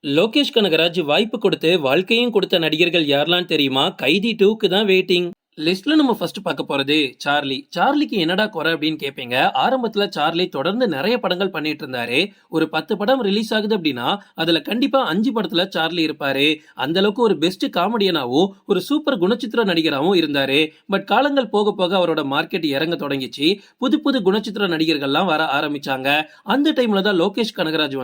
லோகேஷ் கனகராஜ் வாய்ப்பு கொடுத்து வாழ்க்கையும் கொடுத்த நடிகர்கள் யாரெல்லாம் தெரியுமா? கைதி 2க்கு தான் வெயிட்டிங். லிஸ்ட்ல நம்ம ஃபர்ஸ்ட் பார்க்க போறது சார்லி. சார்லிக்கு என்னடா குறை அப்படின்னு கேட்பீங்க. ஆரம்பத்துல சார்லி தொடர்ந்து நிறைய படங்கள் பண்ணிட்டு இருந்தாரு. ஒரு 10 படம் ரிலீஸ் ஆகுது அப்படின்னா அதுல கண்டிப்பா 5 படத்துல சார்லி இருப்பாரு. அந்த அளவுக்கு ஒரு பெஸ்ட் காமெடியனாவும் ஒரு சூப்பர் குணச்சித்திர நடிகராகவும் இருந்தாரு. பட் காலங்கள் போக போக அவரோட மார்க்கெட் இறங்க தொடங்கிச்சு. புது புது குணச்சித்திர நடிகர்கள்லாம் வர ஆரம்பிச்சாங்க. அந்த டைம்ல தான் லோகேஷ் கனகராஜ்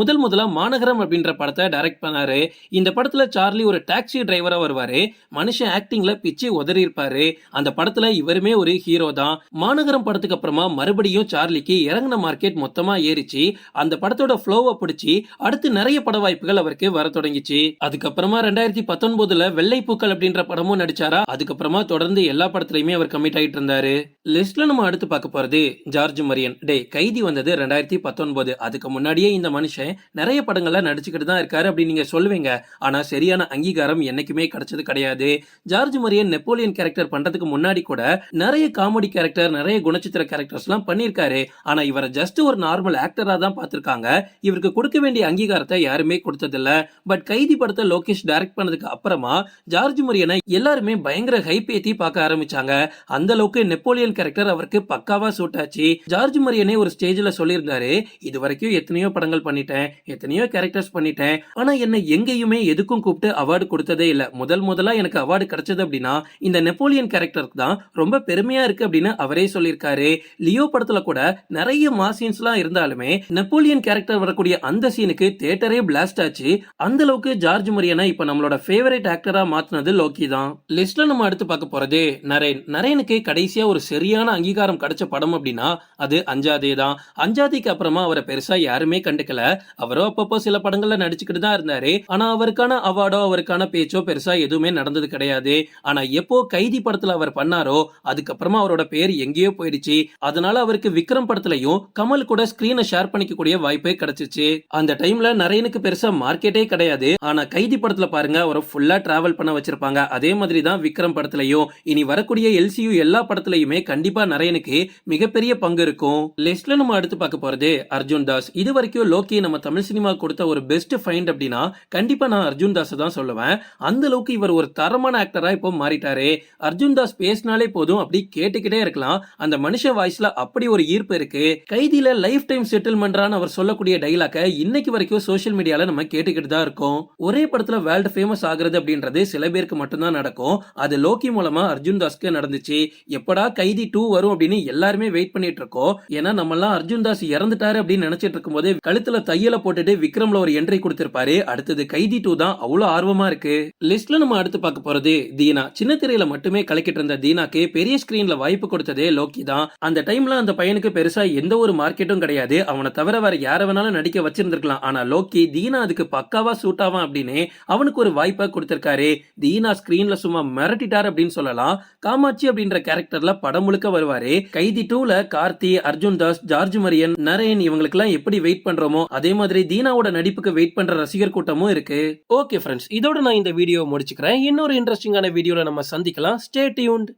முதல் முதலா மாநகரம் அப்படின்ற படத்தை டைரக்ட் பண்ணாரு. இந்த படத்துல சார்லி ஒரு டாக்ஸி டிரைவரா வருவாரு. மனுஷன் ஆக்டிங்ல பிச்சு உதறி இருப்பாரு. அந்த படத்துல இவருமே ஒரு ஹீரோ தான். மாநகரம் படத்துக்கு அப்புறமா மறுபடியும் சார்லிக்கு இறங்கின மார்க்கெட் மொத்தமா ஏறிச்சு. அந்த படத்தோட ஃப்ளோவை பிடிச்சி அடுத்து நிறைய பட வாய்ப்புகள் அவருக்கு வர தொடங்கிச்சு. அதுக்கப்புறமா 2019ல வெள்ளை பூக்கள் அப்படின்ற படமும் நடிச்சாரா. அதுக்கப்புறமா தொடர்ந்து எல்லா படத்துலயுமே அவர் கமிட் ஆயிட்டு இருந்தாரு. லிஸ்ட்ல நம்ம அடுத்து பார்க்க போறது ஜார்ஜ் மரியன். கைதி வந்தது 2019. அதுக்கு முன்னாடியே இந்த மனுஷன் நிறைய படங்கள்ல நடிச்சுக்கிட்டு தான் இருக்காரு அப்படின்னு நீங்க சொல்லுவீங்க. ஆனா சரியான அங்கீகாரம் என்னைக்குமே கிடைச்சது கிடையாது. ஜார்ஜ் மரியன் நெப்போலியன் கேரக்டர் பண்றதுக்கு முன்னாடி கூட நிறைய காமெடி கேரக்டர், நிறைய குணச்சித்திர கேரக்டர்ஸ் எல்லாம் பண்ணிருக்காரு. ஆனா இவரை ஜஸ்ட் ஒரு நார்மல் ஆக்டரா தான் பாத்திருக்காங்க. இவருக்கு கொடுக்க வேண்டிய அங்கீகாரத்தை யாருமே கொடுத்ததில்ல. பட் கைதி படத்தை லோகேஷ் டைரக்ட் பண்ணதுக்கு அப்புறமா ஜார்ஜ் மரியனை எல்லாருமே பயங்கர ஹைப் ஏத்தி பார்க்க ஆரம்பிச்சாங்க. அந்த அளவுக்கு நெப்போலியன் கேரக்டர் அவருக்கு பக்காவா சூட் ஆச்சு. ஜார்ஜ் மரியனே ஒரு ஸ்டேஜ்ல சொல்லியிருந்தாரு, இது வரைக்கும் எத்தனையோ படங்கள் பண்ணிட்டேன், எத்தனையோ கேரக்டர்ஸ் பண்ணிட்டேன், ஆனா என்ன எங்கேயுமே எதுக்கும் கூப்பிட்டு அவார்டு கொடுத்ததே இல்ல. முதலா எனக்கு அவார்டு கிடைச்சது அப்படின்னா இந்த நெப்போலியன் கேரக்டருக்கு தான் ரொம்ப பெருமையா இருக்கு அப்படின்னு அவரே சொல்லியிருக்காரு. லியோ படத்துல கூட நிறைய மாசீன்ஸ்லாம் இருந்தாலுமே நெப்போலியன் கேரக்டர் வரக்கூடிய அந்த சீனுக்கு தியேட்டரே பிளாஸ்ட் ஆச்சு. அந்த அளவுக்கு ஜார்ஜ் மரியனை இப்ப நம்மளோட ஃபேவரட் ஆக்டரா மாத்தினது லோக்கி தான். லிஸ்ட்ல நம்ம அடுத்து பார்க்க போறது நரேன். நரேனுக்கு கடைசியா ஒரு சரியான அங்கீகாரம் கிடைச்ச படம் அப்படின்னா அது அஞ்சாதே தான். அஞ்சாதிக்கு அப்புறமா அவரை பெருசா யாருமே கண்டுக்கல. அவரோ அப்பப்போ சில படங்கள்ல நடிச்சுக்கிட்டு தான் இருந்தாரு. ஆனா அவருக்கான அவார்டோ அவருக்கான பேச்சோ பெருசா எதுவுமே நடந்தது கிடையாது. ஆனா எப்போ கைதி படத்துல அவர் பண்ணாரோ அதுக்கப்புறமா அவரோட பேர் எங்கேயோ போயிடுச்சு. அதனால அவருக்கு விக்ரம் படத்துலயும் கமல் கூட ஸ்கிரீனை ஷேர் பண்ணிக்கக்கூடிய வாய்ப்பே கிடைச்சிச்சு. அந்த டைம்ல நரேனுக்கு பெருசா மார்க்கெட்டே கிடையாது. ஆனா கைதி படத்துல பாருங்க அவரை ஃபுல்லா டிராவல் பண்ண வச்சிருப்பாங்க. அதே மாதிரி தான் விக்ரம் படத்துலயும் இனி வரக்கூடிய எல்சியு எல்லா படத்துலயுமே கண்டிப்பா நரேனுக்கு மிகப்பெரிய பங்கு இருக்கும். லிஸ்ட்ல நம்ம அடுத்து பார்க்க போறது அர்ஜுன் தாஸ். இது வரைக்கும் லோகி நம்ம தமிழ் சினிமா கொடுத்த ஒரு பெஸ்ட் ஃபைண்ட் அப்படின்னா கண்டிப்பா நான் அர்ஜுன் தாஸ் தான் சொல்லுவேன். அந்த அளவுக்கு இவர் ஒரு தரமான ஆக்டரா இப்போ மாறிட்டாரு. அர்ஜுன் தாஸ் பேசினாலே போதும் அப்படி கேட்டுக்கிட்டே இருக்கலாம். அந்த மனுஷ வாய்ஸ்ல அப்படி ஒரு ஈர்ப்பு இருக்கு. கைதியில லைஃப் டைம் செட்டில்மென்ட்ரான்னு அவர் சொல்லக்கூடிய டைலாக இன்னைக்கு வரைக்கும் சோசியல் மீடியால நம்ம கேட்டுக்கிட்டு தான் இருக்கோம். ஒரே படத்துல வேர்ல்ட் ஃபேமஸ் ஆகுறது அப்படின்றது சில பேருக்கு மட்டும்தான் நடக்கும். அது லோகி மூலமா அர்ஜுன் தாஸ்க்கு நடந்துச்சு. எப்படா கைதி 2 வரும் அப்படின்னு எல்லாருமே வெயிட் பண்ணிட்டு இருக்கோம். ஏன்னா நம்ம எல்லாம் அர்ஜுன் தாஸ் இறந்துட்டாரு அப்படின்னு நினைச்சிட்டு இருக்கும் போதே கழுத்துல தையல போட்டுட்டு விக்ரம்ல ஒரு என்ட்ரி கொடுத்திருப்பாரு. அடுத்தது கைதி 2 தான். அவ்வளவு ஆர்வமா இருக்கு. லிஸ்ட்ல நம்ம அடுத்து பார்க்க போறது தீனா. சின்ன திரையில மட்டுமே கலக்கிட்டு இருந்த தீனாக்கு பெரிய ஸ்கிரீன்ல வாய்ப்பு கொடுத்ததே லோகி தான். அந்த டைம்ல அந்த பையனுக்கு பெருசா எந்த ஒரு மார்க்கெட்டும் கிடையாது. அவனை தவிர வேற யார வேணாலும் நடிக்க வச்சிருந்திருக்கலாம். ஆனா லோகி தீனா அதுக்கு பக்காவா சூட் ஆவான் அப்படின்னு அவனுக்கு ஒரு வாய்ப்பை கொடுத்திருக்காரு. தீனா ஸ்கிரீன்ல சும்மா மிரட்டிட்டார் அப்படின்னு சொல்லலாம். காமாட்சி அப்படின்ற கேரக்டர்ல படம் முழுக்க வருவாரு. கைதி 2ல கார்த்தி, அர்ஜுன் தாஸ், ஜார்ஜ் மரியன், நரேன் இவங்களுக்கு எல்லாம் எப்படி வெயிட் பண்றோமோ அதே மாதிரி தீனாவோட நடிப்புக்கு வெயிட் பண்ற ரசிகர் கூட்டமும் இருக்கு. ஓகே ஃப்ரெண்ட்ஸ், இதோட நான் இந்த வீடியோ முடிச்சுக்கிறேன். இன்னொரு இன்ட்ரெஸ்டிங்கான வீடியோல நம்ம சந்திக்கலாம். Stay tuned.